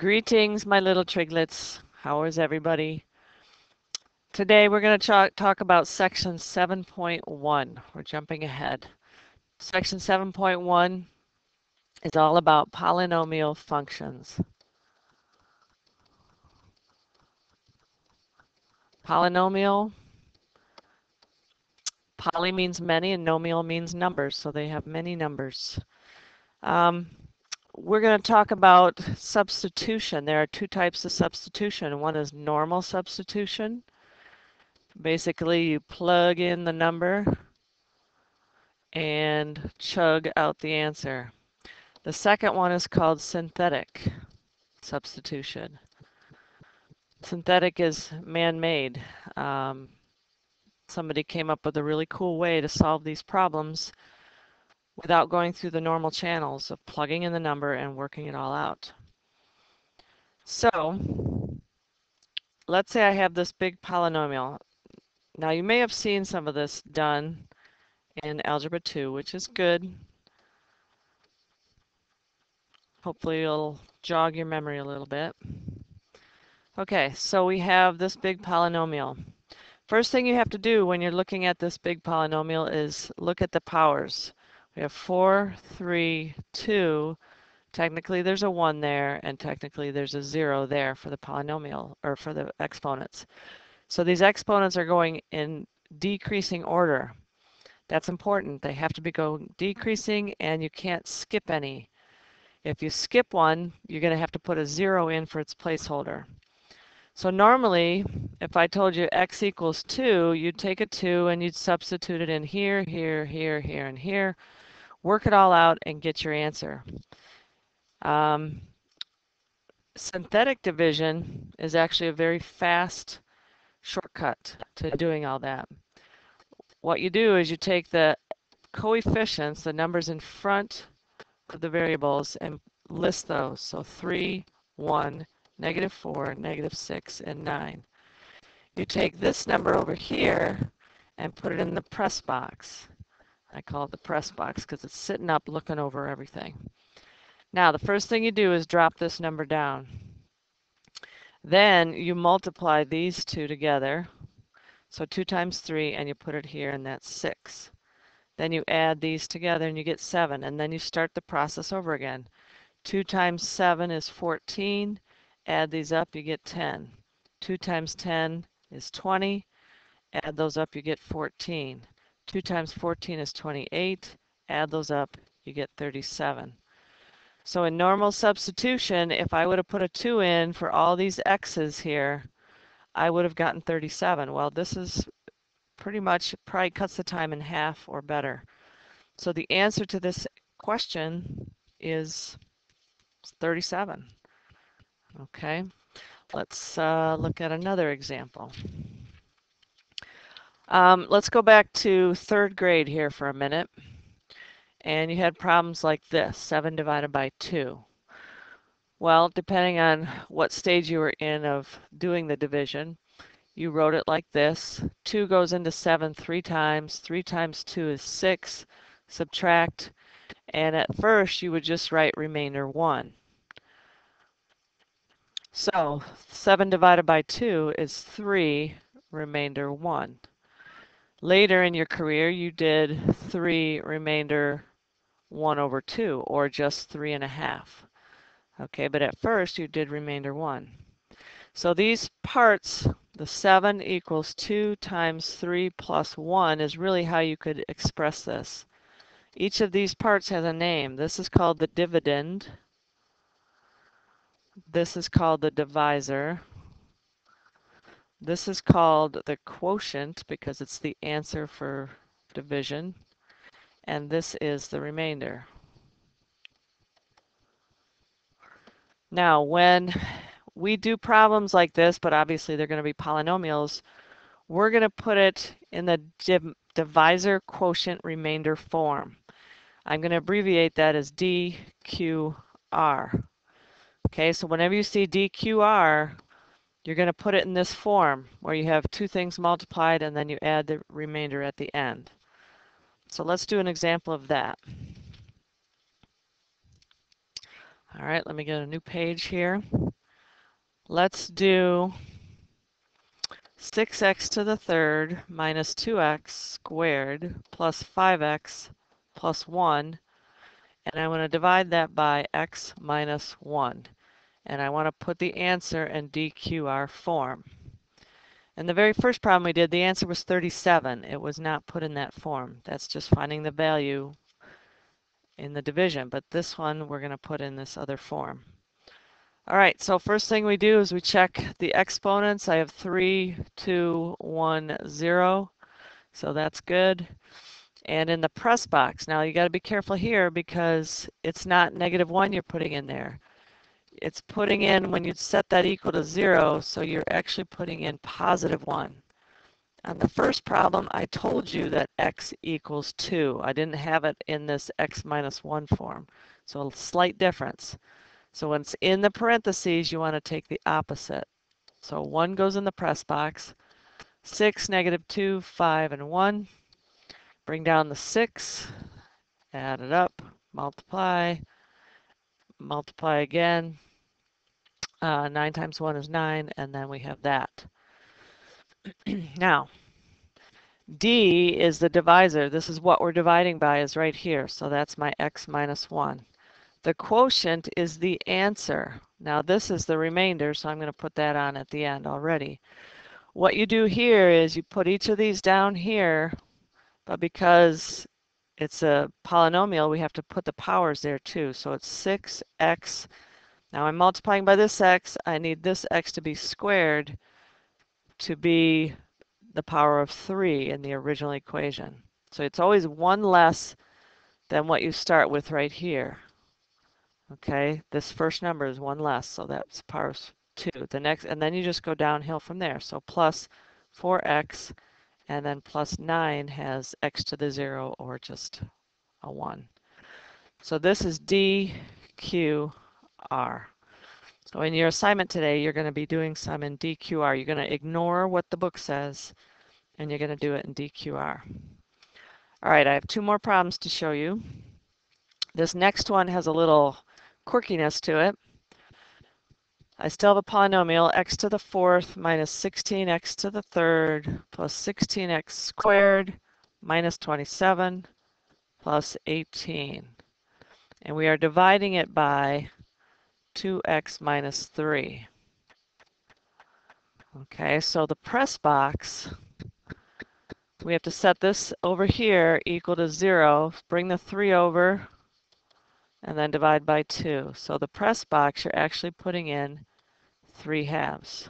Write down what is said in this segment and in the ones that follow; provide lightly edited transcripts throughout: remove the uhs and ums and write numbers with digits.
Greetings, my little triglets. How is everybody? Today we're going to talk about section 7.1. We're jumping ahead. Section 7.1 is all about polynomial functions. Polynomial, poly means many and nomial means numbers, so they have many numbers. We're going to talk about substitution. There are two types of substitution. One is normal substitution. Basically, you plug in the number and chug out the answer. The second one is called synthetic substitution. Synthetic is man-made. Somebody came up with a really cool way to solve these problems without going through the normal channels of plugging in the number and working it all out. So let's say I have this big polynomial. Now you may have seen some of this done in Algebra 2, which is good. Hopefully it'll jog your memory a little bit. Okay, so we have this big polynomial. First thing you have to do when you're looking at this big polynomial is look at the powers. We have 4, 3, 2. Technically there's a 1 there, and technically there's a 0 there for the polynomial, or for the exponents. So these exponents are going in decreasing order. That's important. They have to be going decreasing, and you can't skip any. If you skip one, you're going to have to put a 0 in for its placeholder. So normally, if I told you x equals 2, you'd take a 2 and you'd substitute it in here, here, here, here, and here, work it all out and get your answer. Synthetic division is actually a very fast shortcut to doing all that. What you do is you take the coefficients, the numbers in front of the variables, and list those. So 3, 1, -4, -6, and 9. You take this number over here and put it in the press box. I call it the press box because it's sitting up looking over everything. Now the first thing you do is drop this number down. Then you multiply these two together. So 2 times 3, and you put it here, and that's 6. Then you add these together and you get 7, and then you start the process over again. 2 times 7 is 14. Add these up, you get 10. 2 times 10 is 20. Add those up, you get 14. 2 times 14 is 28. Add those up, you get 37. So in normal substitution, if I would have put a 2 in for all these x's here, I would have gotten 37. Well, this is pretty much, probably cuts the time in half or better. So the answer to this question is 37. Okay, let's look at another example. Let's go back to 3rd grade here for a minute. And you had problems like this, 7 divided by 2. Well, depending on what stage you were in of doing the division, you wrote it like this. 2 goes into 7 3 times. 3 times 2 is 6. Subtract. And at first, you would just write remainder 1. So 7 divided by 2 is 3, remainder 1. Later in your career, you did 3 remainder 1 over 2, or just 3.5. Okay, but at first you did remainder 1. So these parts, the 7 equals 2 times 3 plus 1 is really how you could express this. Each of these parts has a name. This is called the dividend. This is called the divisor. This is called the quotient because it's the answer for division. And this is the remainder. Now, when we do problems like this, but obviously they're going to be polynomials, we're going to put it in the divisor quotient remainder form. I'm going to abbreviate that as DQR. Okay, so whenever you see DQR, you're going to put it in this form where you have two things multiplied and then you add the remainder at the end. So let's do an example of that. All right, let me get a new page here. Let's do 6x to the third minus 2x squared plus 5x plus 1. And I want to divide that by x minus 1. And I want to put the answer in DQR form. And the very first problem we did, the answer was 37. It was not put in that form. That's just finding the value in the division. But this one we're going to put in this other form. All right, so first thing we do is we check the exponents. I have 3, 2, 1, 0. So that's good. And in the press box, now you got to be careful here because it's not -1 you're putting in there. It's putting in when you set that equal to 0, so you're actually putting in +1. On the first problem, I told you that x equals 2. I didn't have it in this x minus 1 form, so a slight difference. So when it's in the parentheses, you want to take the opposite. So 1 goes in the press box, 6, -2, 5, and 1. Bring down the 6, add it up, multiply, multiply again. 9 times 1 is 9, and then we have that. Now, D is the divisor. This is what we're dividing by, is right here. So that's my x minus 1. The quotient is the answer. Now this is the remainder, so I'm going to put that on at the end already. What you do here is you put each of these down here, but because it's a polynomial, we have to put the powers there too. So it's 6x. Now I'm multiplying by this x. I need this x to be squared to be the power of 3 in the original equation. So it's always 1 less than what you start with right here. Okay, this first number is 1 less, so that's power of 2. The next, and then you just go downhill from there. So plus 4x, and then plus 9 has x to the 0 or just a 1. So this is DQR. So in your assignment today, you're going to be doing some in DQR. You're going to ignore what the book says, and you're going to do it in DQR. All right, I have 2 more problems to show you. This next one has a little quirkiness to it. I still have a polynomial, x to the 4th minus 16x to the 3rd plus 16x squared minus 27 plus 18. And we are dividing it by 2x minus 3. Okay, so the press box, we have to set this over here equal to 0, bring the 3 over, and then divide by 2. So the press box, you're actually putting in 3/2.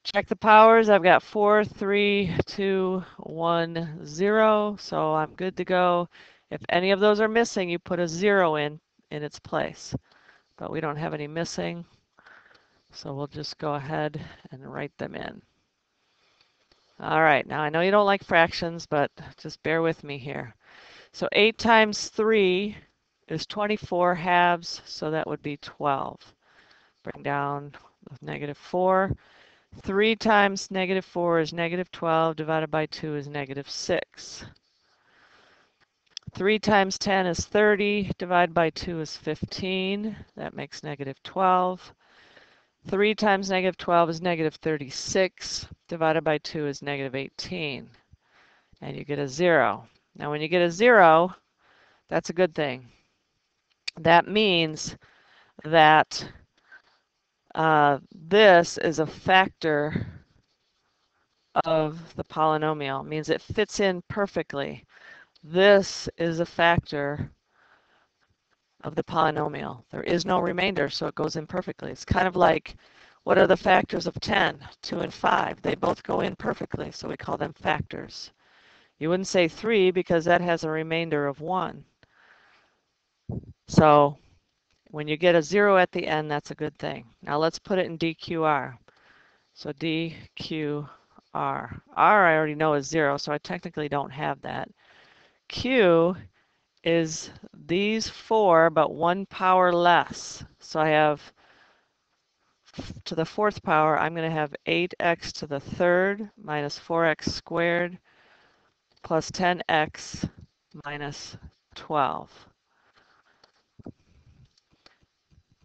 Check the powers. I've got 4, 3, 2, 1, 0. So I'm good to go. If any of those are missing, you put a 0 in its place. But we don't have any missing. So we'll just go ahead and write them in. All right, now I know you don't like fractions, but just bear with me here. So 8 times 3 is 24/2, so that would be 12. Bring down the -4. 3 times -4 is -12, divided by 2 is -6. 3 times 10 is 30, divided by 2 is 15. That makes -12. 3 times -12 is -36, divided by 2 is -18. And you get a 0. Now when you get a 0, that's a good thing. That means that this is a factor of the polynomial. It means it fits in perfectly. This is a factor of the polynomial. There is no remainder, so it goes in perfectly. It's kind of like, what are the factors of 10? 2 and 5. They both go in perfectly, so we call them factors. You wouldn't say 3 because that has a remainder of 1. So when you get a 0 at the end, that's a good thing. Now let's put it in DQR. So DQR. R I already know is 0, so I technically don't have that. Q is these 4, but 1 power less. So I have to the 4th power, I'm going to have 8x to the 3rd minus 4x squared plus 10x minus 12.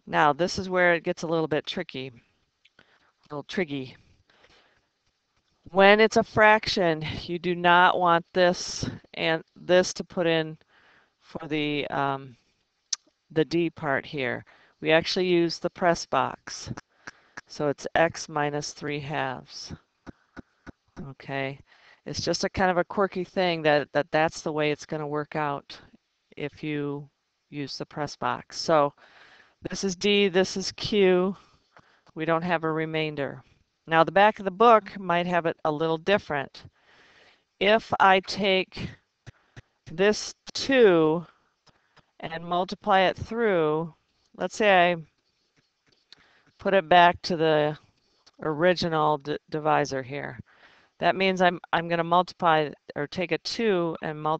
Now, this is where it gets a little bit tricky, a little triggy. When it's a fraction, you do not want this and this to put in for the D part here. We actually use the press box. So it's x minus 3/2. Okay. It's just a kind of a quirky thing that's the way it's going to work out if you use the press box. So this is D, this is Q. We don't have a remainder. Now the back of the book might have it a little different. If I take this 2 and multiply it through, let's say I put it back to the original divisor here. That means I'm going to multiply or take a 2 and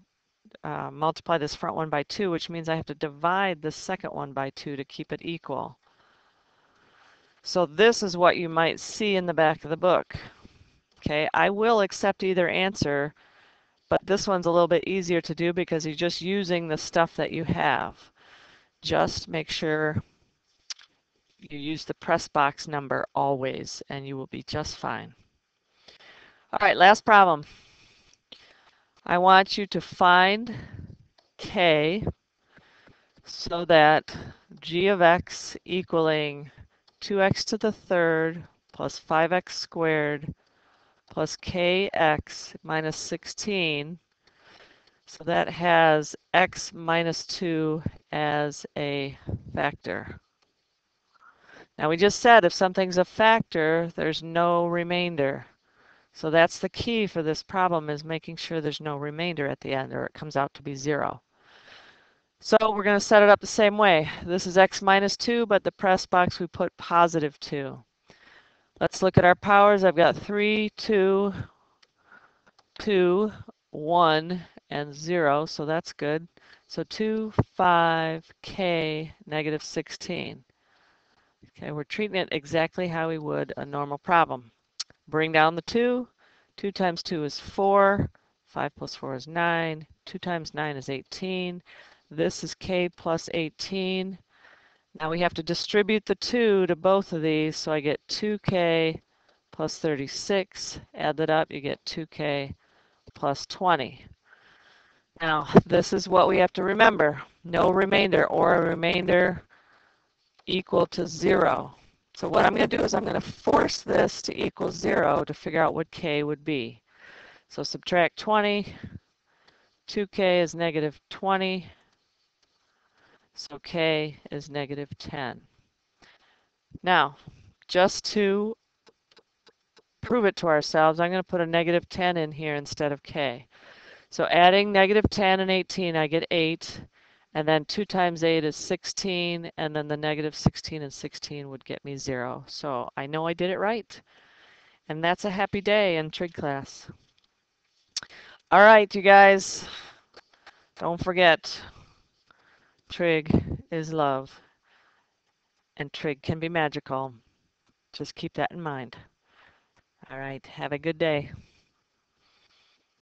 multiply this front one by 2, which means I have to divide the second one by 2 to keep it equal. So this is what you might see in the back of the book. Okay, I will accept either answer, but this one's a little bit easier to do because you're just using the stuff that you have. Just make sure you use the press box number always, and you will be just fine. All right, last problem. I want you to find k so that g of x equaling 2x to the third plus 5x squared plus kx minus 16. So that has x minus 2 as a factor. Now we just said if something's a factor, there's no remainder. So that's the key for this problem, is making sure there's no remainder at the end, or it comes out to be 0. So we're going to set it up the same way. This is x minus 2, but the press box we put positive 2. Let's look at our powers. I've got 3, 2, 2, 1, and 0, so that's good. So 2, 5, k, negative 16. Okay, we're treating it exactly how we would a normal problem. Bring down the 2. 2 times 2 is 4. 5 plus 4 is 9. 2 times 9 is 18. This is k plus 18. Now we have to distribute the 2 to both of these, so I get 2k plus 36. Add that up, you get 2k plus 20. Now, this is what we have to remember. No remainder, or a remainder equal to 0. So what I'm going to do is I'm going to force this to equal 0 to figure out what k would be. So subtract 20. 2k is negative 20. So k is negative 10. Now, just to prove it to ourselves, I'm going to put a negative 10 in here instead of k. So adding negative 10 and 18, I get 8. And then 2 times 8 is 16. And then the negative 16 and 16 would get me 0. So I know I did it right. And that's a happy day in trig class. All right, you guys. Don't forget, trig is love. And trig can be magical. Just keep that in mind. All right, have a good day.